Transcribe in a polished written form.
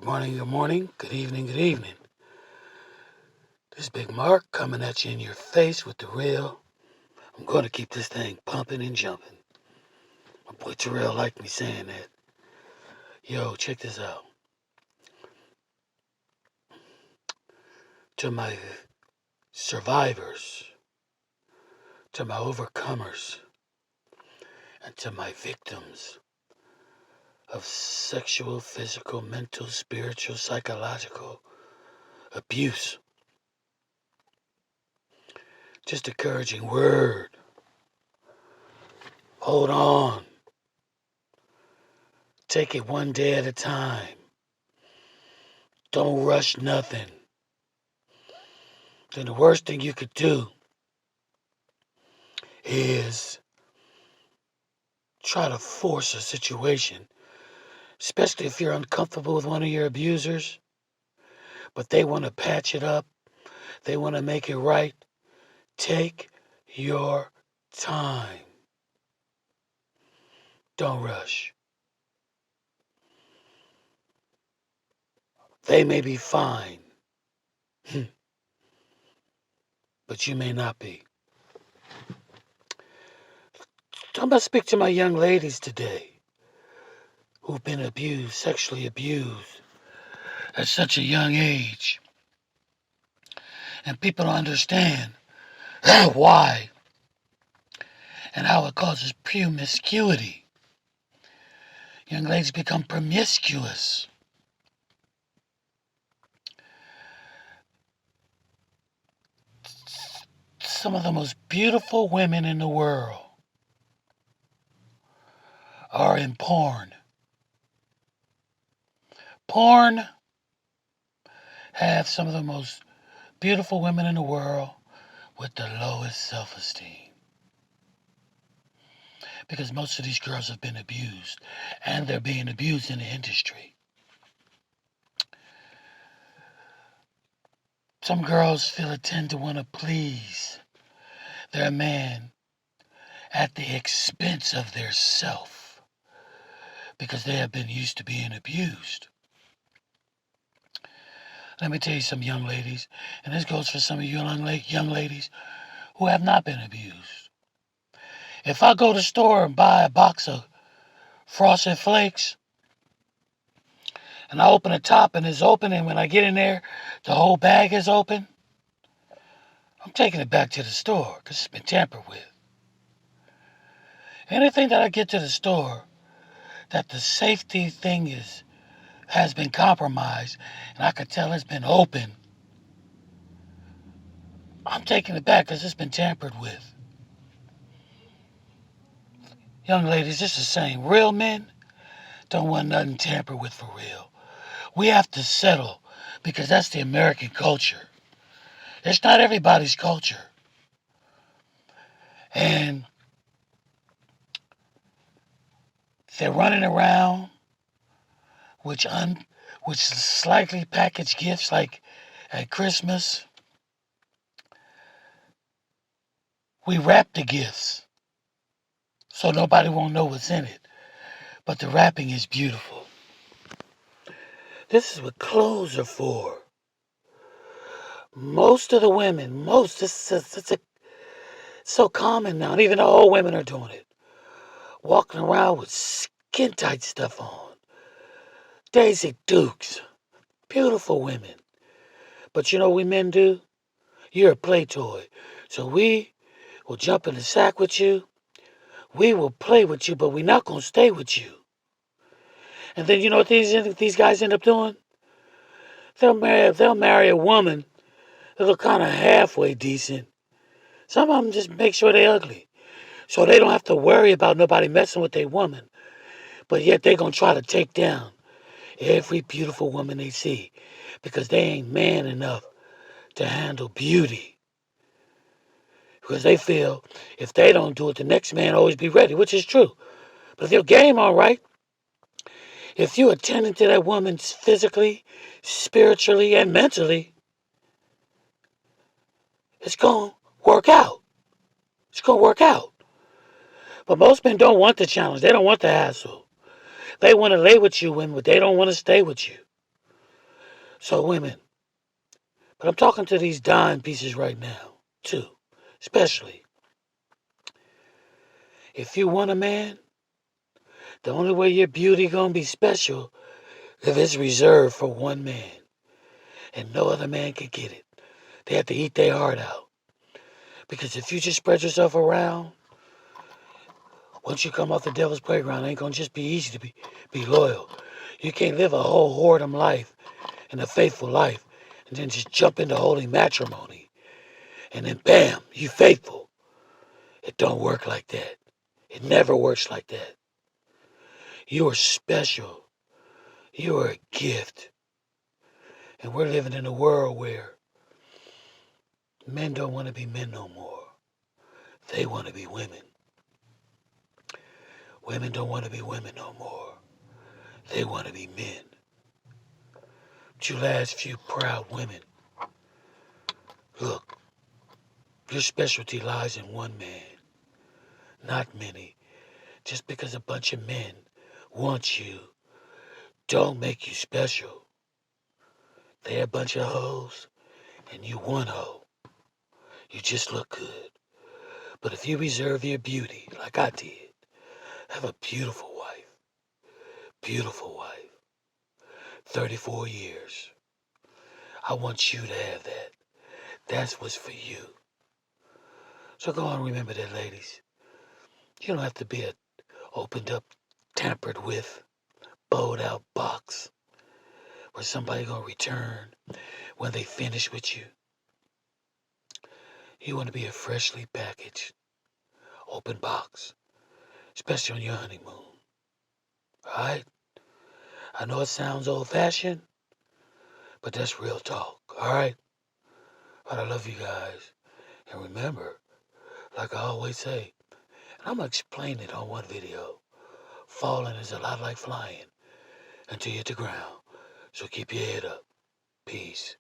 Good morning, good evening, good evening. This is Big Mark coming at you in your face with the real. I'm going to keep this thing pumping and jumping. My boy Terrell liked me saying that. Yo, check this out. To my survivors, to my overcomers, and to my victims of sexual, physical, mental, spiritual, psychological abuse. Just encouraging word. Hold on. Take it one day at a time. Don't rush nothing. Then the worst thing you could do is try to force a situation, especially if you're uncomfortable with one of your abusers, but they want to patch it up, they want to make it right. Take your time. Don't rush. They may be fine, but you may not be. I'm going to speak to my young ladies today who've been abused, sexually abused at such a young age. And people don't understand why and how it causes promiscuity. Young ladies become promiscuous. Some of the most beautiful women in the world are in porn. Porn have some of the most beautiful women in the world with the lowest self-esteem. Because most of these girls have been abused, and they're being abused in the industry. Some girls feel a tend to want to please their man at the expense of their self because they have been used to being abused. Let me tell you some young ladies, and this goes for some of you young ladies who have not been abused. If I go to the store and buy a box of Frosted Flakes, and I open the top and it's open, and when I get in there, the whole bag is open, I'm taking it back to the store because it's been tampered with. Anything that I get to the store that the safety thing has been compromised and I could tell it's been open, I'm taking it back because it's been tampered with. Young ladies, it's the same. Real men don't want nothing tampered with for real. We have to settle because that's the American culture. It's not everybody's culture. And they're running around with slightly packaged gifts like at Christmas. We wrap the gifts so nobody won't know what's in it. But the wrapping is beautiful. This is what clothes are for. Most of the women, it's so common now, and even the old women are doing it. Walking around with skin tight stuff on. Daisy Dukes. Beautiful women. But you know what we men do? You're a play toy. So we will jump in the sack with you. We will play with you, but we're not going to stay with you. And then you know what these guys end up doing? They'll marry a woman that look kind of halfway decent. Some of them just make sure they're ugly. So they don't have to worry about nobody messing with their woman. But yet they're going to try to take down every beautiful woman they see because they ain't man enough to handle beauty. Because they feel if they don't do it, the next man will always be ready, which is true. But if your game all right, if you attending to that woman physically, spiritually, and mentally, it's going to work out. It's going to work out. But most men don't want the challenge. They don't want the hassle. They want to lay with you when they don't want to stay with you. So women, but I'm talking to these dime pieces right now, too. Especially, if you want a man, the only way your beauty gonna be special if it's reserved for one man. And no other man can get it. They have to eat their heart out. Because if you just spread yourself around, once you come off the devil's playground, it ain't gonna just be easy to be loyal. You can't live a whole whoredom life and a faithful life and then just jump into holy matrimony. And then bam, you faithful. It don't work like that. It never works like that. You are special. You are a gift. And we're living in a world where men don't want to be men no more. They want to be women. Women don't want to be women no more. They want to be men. But you last few proud women, look, your specialty lies in one man, not many. Just because a bunch of men want you, don't make you special. They're a bunch of hoes, and you one hoe. You just look good. But if you reserve your beauty, like I did, have a beautiful wife. Beautiful wife. 34 years. I want you to have that. That's what's for you. So go on, remember that, ladies. You don't have to be a opened up, tampered with, bowed out box where somebody gonna return when they finish with you. You want to be a freshly packaged, open box, especially on your honeymoon. Alright? I know it sounds old fashioned, but that's real talk. Alright? But I love you guys. And remember, like I always say, and I'm gonna explain it on one video. Falling is a lot like flying until you hit the ground. So keep your head up. Peace.